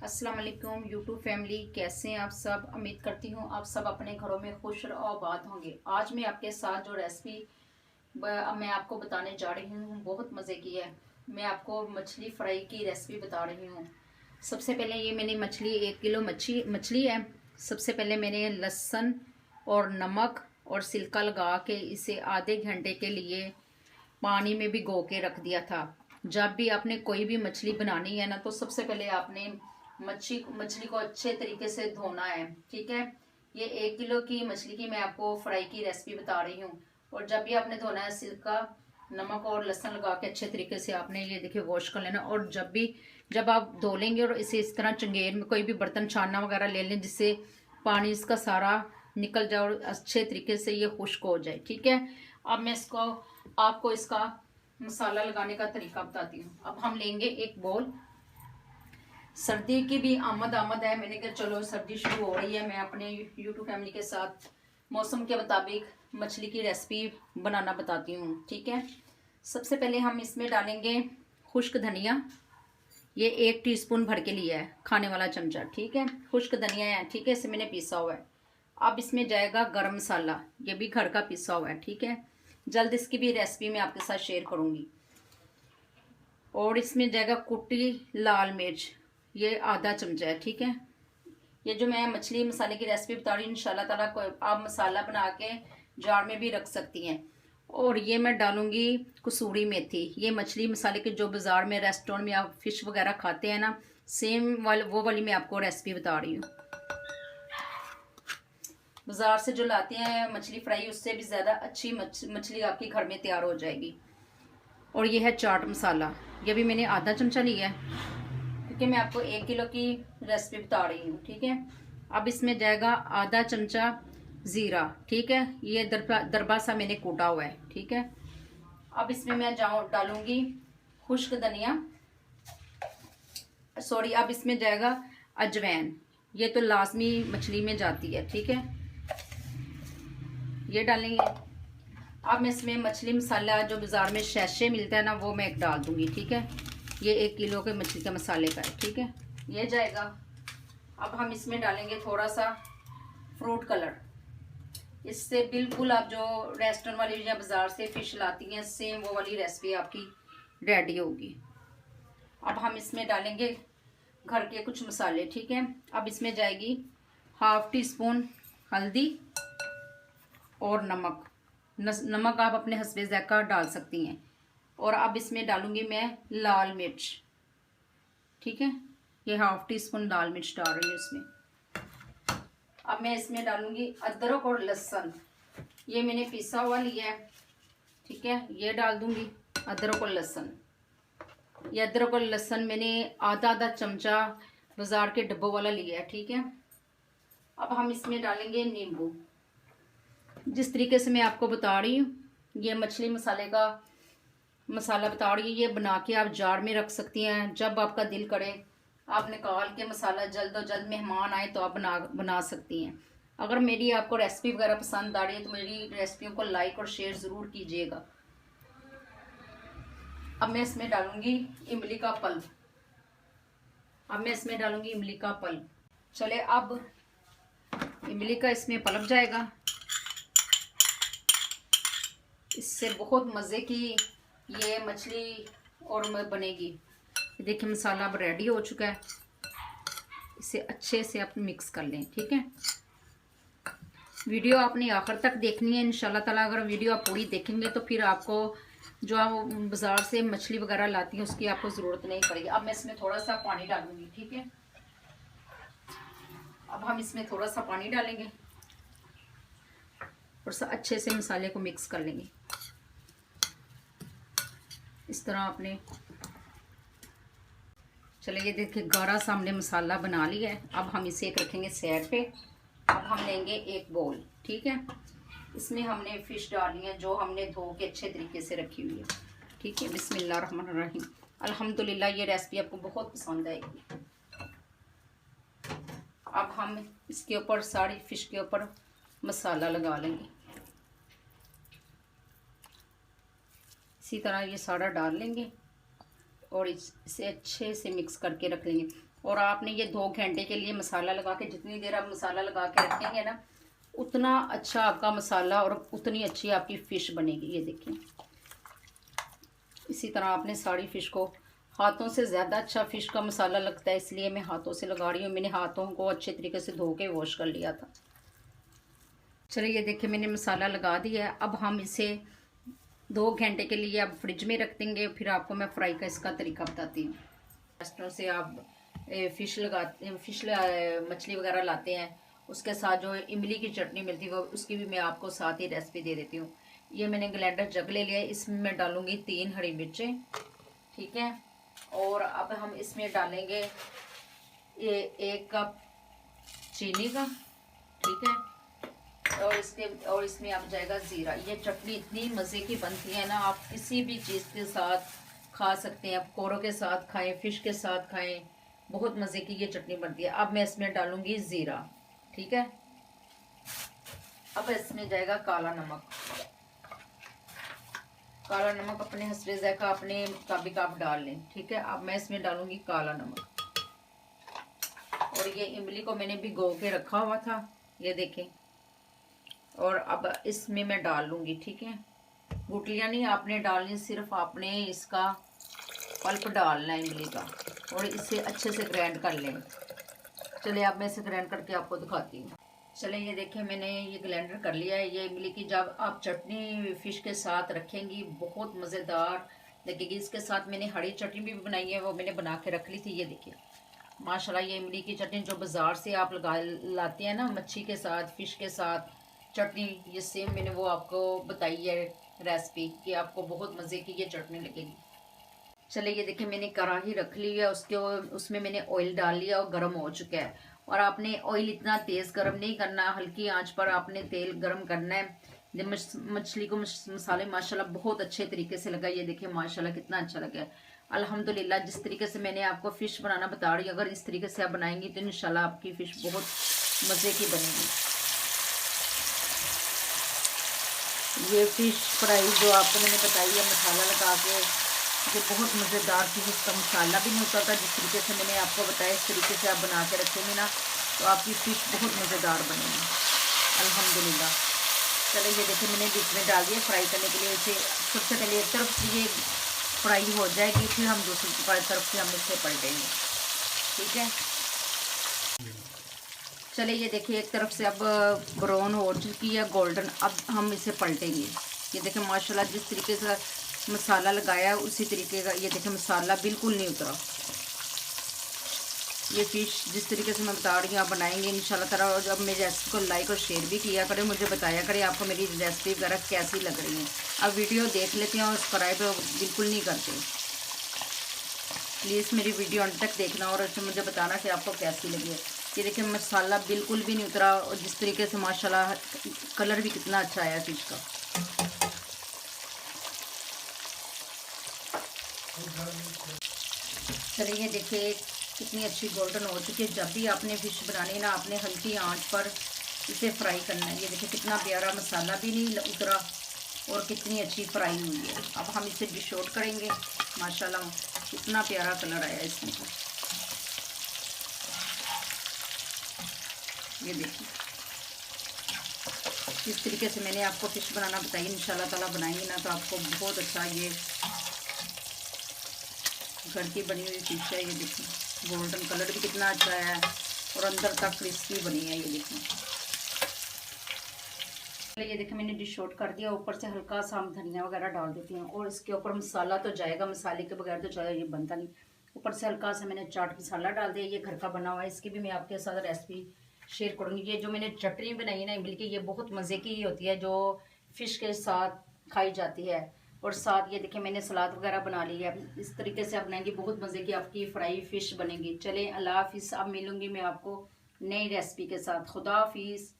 अस्सलाम वालेकुम YouTube family, कैसे हैं आप सब। उम्मीद करती हूँ आप सब अपने घरों में खुश और आबाद होंगे। आज मैं आपके साथ जो रेसिपी मैं आपको बताने जा रही हूँ बहुत मज़े की है। मैं आपको मछली फ्राई की रेसिपी बता रही हूँ। सबसे पहले ये मैंने मछली 1 किलो मछली है। सबसे पहले मैंने लहसुन और नमक और सिरका लगा के इसे आधे घंटे के लिए पानी में भिगो के रख दिया था। जब भी आपने कोई भी मछली बनानी है ना, तो सबसे पहले आपने मछली को अच्छे तरीके से धोना है। ठीक है, ये 1 किलो की मछली की मैं आपको फ्राई की रेसिपी बता रही हूँ। और जब भी आपने धोना है, सिरका नमक और लहसुन लगा के अच्छे तरीके से आपने ये देखिए वॉश कर लेना। और जब आप धो लेंगे और इसे इस तरह चंगेर में कोई भी बर्तन छानना वगैरह ले लें, जिससे पानी इसका सारा निकल जाए और अच्छे तरीके से ये खुश्क हो जाए। ठीक है, अब मैं आपको इसका मसाला लगाने का तरीका बताती हूँ। अब हम लेंगे एक बोल। सर्दी की भी आमद है। मैंने कहा चलो सर्दी शुरू हो रही है, मैं अपने यूट्यूब फैमिली के साथ मौसम के मुताबिक मछली की रेसिपी बनाना बताती हूँ। ठीक है, सबसे पहले हम इसमें डालेंगे खुश्क धनिया। ये 1 टीस्पून भर के लिया है, खाने वाला चमचा। ठीक है, खुश्क धनिया है। ठीक है, इसे मैंने पीसा हुआ है। अब इसमें जाएगा गरम मसाला, ये भी घर का पिसा हुआ है। ठीक है, जल्द इसकी भी रेसिपी मैं आपके साथ शेयर करूँगी। और इसमें जाएगा कुटी लाल मिर्च, ये आधा चमचा है। ठीक है, ये जो मैं मछली मसाले की रेसिपी बता रही हूँ, इंशाल्लाह ताला आप मसाला बना के जार में भी रख सकती हैं। और ये मैं डालूंगी कसूरी मेथी। ये मछली मसाले के जो बाज़ार में रेस्टोरेंट में आप फिश वगैरह खाते हैं ना, सेम वो वाली मैं आपको रेसिपी बता रही हूँ। बाज़ार से जो लाते हैं मछली फ्राई, उससे भी ज़्यादा अच्छी मछली आपकी घर में तैयार हो जाएगी। और ये है चाट मसाला, ये भी मैंने आधा चमचा लिया है, क्योंकि मैं आपको 1 किलो की रेसिपी बता रही हूँ। ठीक है, अब इसमें जाएगा आधा चमचा ज़ीरा। ठीक है, ये दरबा सा मैंने कूटा हुआ है। ठीक है, अब इसमें मैं डालूंगी खुश्क धनिया, सॉरी, अब इसमें जाएगा अजवैन। ये तो लाजमी मछली में जाती है। ठीक है, ये डालेंगे। अब मैं इसमें मछली मसाला जो बाज़ार में शैशे मिलता है ना, वो मैं एक डाल दूंगी। ठीक है, ये 1 किलो के मछली के मसाले का है। ठीक है, ये जाएगा। अब हम इसमें डालेंगे थोड़ा सा फ्रूट कलर। इससे बिल्कुल आप जो रेस्टोरेंट वाली या बाज़ार से फ़िश लाती हैं, सेम वो वाली रेसिपी आपकी रेडी होगी। अब हम इसमें डालेंगे घर के कुछ मसाले। ठीक है, अब इसमें जाएगी 1/2 टीस्पून हल्दी और नमक आप अपने हस्बे ज़ायक़ा डाल सकती हैं। और अब इसमें डालूंगी मैं लाल मिर्च। ठीक है, ये 1/2 टीस्पून लाल मिर्च डाल रही हूँ इसमें। अब मैं इसमें डालूंगी अदरक और लहसुन, ये मैंने पिसा हुआ लिया है। ठीक है, ये डाल दूंगी अदरक और लहसुन। ये अदरक और लहसुन मैंने आधा चमचा बाज़ार के डब्बों वाला लिया है। ठीक है, अब हम इसमें डालेंगे नींबू। जिस तरीके से मैं आपको बता रही हूँ, ये मछली मसाले का मसाला बता रही हूँ, ये बना के आप जार में रख सकती हैं। जब आपका दिल करे आप निकाल के मसाला जल्द मेहमान आए तो आप बना सकती हैं। अगर मेरी आपको रेसिपी वगैरह पसंद आ रही है तो मेरी रेसिपियों को लाइक और शेयर ज़रूर कीजिएगा। अब मैं इसमें डालूंगी इमली का पल्प। चले, अब इमली का इसमें पलप जाएगा। इससे बहुत मज़े की ये मछली और बनेगी। देखिए मसाला अब रेडी हो चुका है, इसे अच्छे से आप मिक्स कर लें। ठीक है, वीडियो आपने आखिर तक देखनी है इंशाल्लाह ताला। अगर वीडियो आप पूरी देखेंगे तो फिर आपको जो आप बाज़ार से मछली वगैरह लाती हैं उसकी आपको ज़रूरत नहीं पड़ेगी। अब मैं इसमें थोड़ा सा पानी डालूंगी। ठीक है, अब हम इसमें थोड़ा सा पानी डालेंगे और अच्छे से मसाले को मिक्स कर लेंगे। इस तरह आपने चलिए, ये देखिए गाढ़ा सा हमने मसाला बना लिया है। अब हम इसे एक रखेंगे साइड पे। अब हम लेंगे एक बोल। ठीक है, इसमें हमने फ़िश डाली है जो हमने धो के अच्छे तरीके से रखी हुई है। ठीक है, बिस्मिल्लाहिर्रहमानिर्रहीम। अल्हम्दुलिल्लाह, ये रेसिपी आपको बहुत पसंद आएगी। अब हम इसके ऊपर सारी फ़िश के ऊपर मसाला लगा लेंगे। इसी तरह ये सारा डाल लेंगे। और इसे अच्छे से मिक्स करके रख लेंगे। और आपने ये 2 घंटे के लिए मसाला लगा के, जितनी देर आप मसाला लगा के रखेंगे ना, उतना अच्छा आपका मसाला और उतनी अच्छी आपकी फ़िश बनेगी। ये देखिए, इसी तरह आपने सारी फ़िश को, हाथों से ज़्यादा अच्छा फ़िश का मसाला लगता है, इसलिए मैं हाथों से लगा रही हूँ। मैंने हाथों को अच्छे तरीके से धो के वॉश कर लिया था। चलिए ये देखिए, मैंने मसाला लगा दिया है। अब हम इसे 2 घंटे के लिए अब फ्रिज में रख देंगे। फिर आपको मैं फ्राई का इसका तरीका बताती हूँ। रेस्टोरेंट से आप फ़िश मछली वगैरह लाते हैं, उसके साथ जो इमली की चटनी मिलती है वो, उसकी भी मैं आपको साथ ही रेसिपी दे देती हूँ। ये मैंने ग्राइंडर जग ले लिया है, इसमें मैं डालूँगी 3 हरी मिर्चें, ठीक है। और अब हम इसमें डालेंगे ये 1 कप चीनी का, ठीक है। और इसमें अब जाएगा ज़ीरा। ये चटनी इतनी मज़े की बनती है ना, आप किसी भी चीज़ के साथ खा सकते हैं। आप कोरों के साथ खाएं, फ़िश के साथ खाएं, बहुत मज़े की ये चटनी बनती है। अब मैं इसमें डालूंगी ज़ीरा, ठीक है। अब इसमें जाएगा काला नमक। काला नमक अपने हस्बे ज़ायक़ा अपने मुताबिक आप डाल लें, ठीक है। अब मैं इसमें डालूंगी काला नमक। और ये इमली को मैंने भिगो के रखा हुआ था, ये देखें। और अब इसमें मैं डाल लूँगी, ठीक है। गुठलियाँ नहीं आपने डालनी, सिर्फ आपने इसका पल्प डालना है इमली का, और इसे अच्छे से ग्राइंड कर लें। चलिए अब मैं इसे ग्राइंड करके आपको दिखाती हूँ। चलिए ये देखिए, मैंने ये ग्राइंडर कर लिया है। ये इमली की जब आप चटनी फ़िश के साथ रखेंगी बहुत मज़ेदार लगेगी। इसके साथ मैंने हरी चटनी भी बनाई है, वो मैंने बना के रख ली थी। ये देखिए माशाल्लाह, ये इमली की चटनी जो बाज़ार से आप लाते हैं ना, मच्छी के साथ, फ़िश के साथ चटनी, ये सेम मैंने वो आपको बताई है रेसिपी कि आपको बहुत मज़े की ये चटनी लगेगी। चलिए ये देखिए, मैंने कढ़ाई रख ली है, उसमें मैंने ऑयल डाल लिया और गर्म हो चुका है। और आपने ऑयल इतना तेज़ गर्म नहीं करना, हल्की आंच पर आपने तेल गर्म करना है। जब मछली को मसाले माशाल्लाह बहुत अच्छे तरीके से लगा। ये देखिए माशाल्लाह कितना अच्छा लगा है अल्हम्दुलिल्लाह। जिस तरीके से मैंने आपको फ़िश बनाना बता रही हूँ, अगर इस तरीके से आप बनाएंगी तो इंशाल्लाह आपकी फ़िश बहुत मज़े की बनेगी। ये फ़िश फ्राई जो आपको मैंने बताई है मसाला लगा के, जो बहुत मज़ेदार थी, इसका मसाला भी नहीं होता था। जिस तरीके से मैंने आपको बताया, इस तरीके से आप बना के रखेंगे ना, तो आपकी फ़िश बहुत मज़ेदार बनेगी अल्हम्दुलिल्लाह। चलिए ये देखिए, मैंने बीच में डाल दिया फ्राई करने के लिए। इसे सबसे पहले एक तरफ से ये फ्राई हो जाएगी, फिर हम दूसरी तरफ से हम इसे पलटेंगे, ठीक है। चलिए ये देखिए, एक तरफ से अब ब्राउन हो चुकी है, गोल्डन। अब हम इसे पलटेंगे। ये देखिए माशाल्लाह, जिस तरीके से मसाला लगाया है उसी तरीके का, ये देखिए मसाला बिल्कुल नहीं उतरा। ये फ़िश जिस तरीके से मैं बता रही हूँ आप बनाएंगे इंशाल्लाह ताला। और जब मेरी रेसिपी को लाइक और शेयर भी किया करें, मुझे बताया करें आपको मेरी रेसिपी वगैरह कैसी लग रही है। अब वीडियो देख लेते हैं और सब्सक्राइब बिल्कुल नहीं करते, प्लीज़ मेरी वीडियो अंत तक देखना और मुझे बताना कि आपको कैसी लगी है। ये देखिए मसाला बिल्कुल भी नहीं उतरा, और जिस तरीके से माशाल्लाह कलर भी कितना अच्छा आया फ़िश का। चलिए ये देखिए कितनी अच्छी गोल्डन हो चुकी है। जब भी आपने फ़िश बनानी है ना, आपने हल्की आंच पर इसे फ्राई करना है। ये देखिए कितना प्यारा, मसाला भी नहीं उतरा और कितनी अच्छी फ्राई हुई है। अब हम इसे डिश आउट करेंगे। माशाल्लाह कितना प्यारा कलर आया इसमें। ये देखिए इस तरीके से मैंने आपको फ़िश बनाना बताई। इंशाल्लाह ताला बनाएंगे ना तो आपको बहुत अच्छा ये घर की बनी हुई फ़िश है। ये देखिए गोल्डन कलर भी कितना अच्छा है और अंदर तक क्रिस्पी बनी है। ये देखिए, ये देखिए मैंने डिश आउट कर दिया। ऊपर से हल्का सा हम धनिया वगैरह डाल देते हैं, और इसके ऊपर मसाला तो जाएगा, मसाले के बगैर तो चाहे ये बनता नहीं। ऊपर से हल्का सा मैंने चाट मसाला डाल दिया, ये घर का बना हुआ है। इसकी भी मैं आपके साथ रेसिपी शेयर करूँगी। ये जो मैंने चटनी बनाई है ना इमली की, ये बहुत मज़े की ही होती है, जो फ़िश के साथ खाई जाती है। और साथ ये देखिए मैंने सलाद वगैरह बना ली है। इस तरीके से आप बनाएंगे, बहुत मज़े की आपकी फ्राई फ़िश बनेगी। चले अल्लाह हाफिज़। अब मिलूँगी मैं आपको नई रेसिपी के साथ। खुदा हाफिज़।